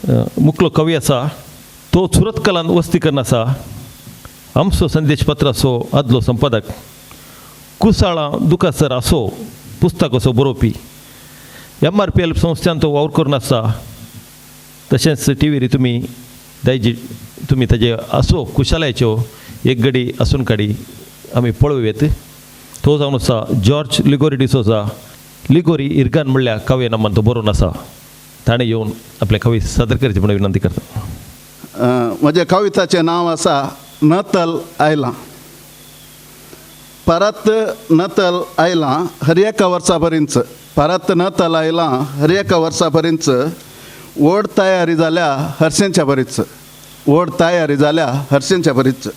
मुखलो कवी आसा तो सुरत कलान वस्तीकरण आसा. आमचो संदेशपत्र असो आदलो संपादक, कुसाळा दुकासर असो पुस्तक असो बरोवपी, MRPL संस्थान तो वावर करून आसा. तशेंच टीव्हीर तुमी ताजे असो कुशालायच्यो एक घडी आसून काडी आमी पळोवया. तो जावन आसा जॉर्ज लिगोरी डिसोजा. लिगोरी इर्गान म्हणल्या काव्य नामान तो बरोवन आसा. ताणें येवन आपले कवी सादर करचे म्हणून विनंती करता. म्हज्या कविताचें नांव आसा नतल आयलां. परत नतल आयलां हर एका वर्सा पर्यंत, परत नतल आयलां हर एका वर्सा पर्यंत, व्हड तयारी जाल्या हरशेंच्या पर्यंत, व्हड तयारी जाल्या हरशेंच्या पर्यंत.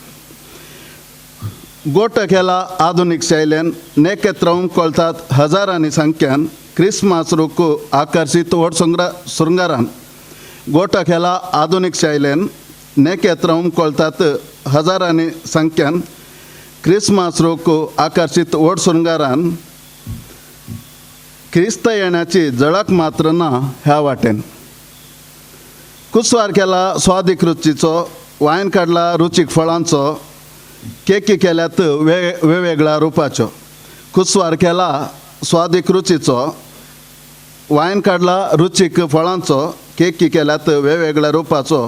गोट केला आधुनिक शैलेन, नेकेत रावूंक कळटात हजारांनी संख्यान, क्रिस्मस रुकू आकर्षित व्हड शृंगारान. गोट केला आधुनिक शैलेन, नेकेत रावूंक कळटात हजारांनी संख्यान, क्रिस्मस रुकू आकर्षित व्हड शृंगारान. क्रिस्त येण्याची झळक मात्र ना ह्या वाटेन. कुसवार केला स्वादीक रुचीचो, वायन काडला रुचीक फळांचो, केकी केल्यात वेगवेगळ्या रुपाच्यो. कुसवार केला स्वादीक रुचीचो, वायन काडला रुचीक फळांचो, केकी केल्यात वेगवेगळ्या रुपाचो.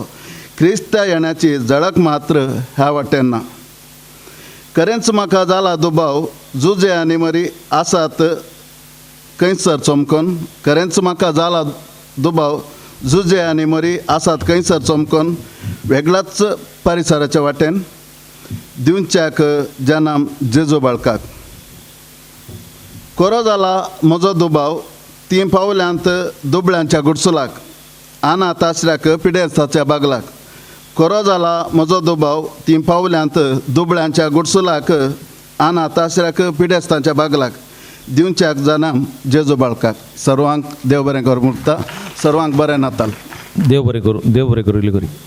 क्रिस्त येण्याची झळक मात्र ह्या वाटेन ना. खरेंच म्हाका जाला दुबाव, जुजे आनी मरी आसात खंयसर चमकोन. खरेंच म्हाका जाला दुबाव, जुजे आनी मरी आसात खंयसर चमकोन, वेगळ्याच परिसराच्या वाटेन. दिवच्याक जनाम जेजू बाळकाक. कोरो जाला म्हजो दुबाव 3 पावल्यांत दुबळ्यांच्या गुडसुलाक, अनाथ आश्रयाक पिडेस्ताच्या बागलाक. कोरो जाला म्हजो दुबाव 3 पावल्यांत दुबळ्यांच्या गुडसुलाक, अनाथ आश्रयाक पिडेस्तांच्या बागलाक. दिवच्याक जनाम जेजू बाळकाक. सर्वांक देव बरें करूं मुक्ता. सर्वांक बरें नाताल. देव बरें करूं. लिगोरी.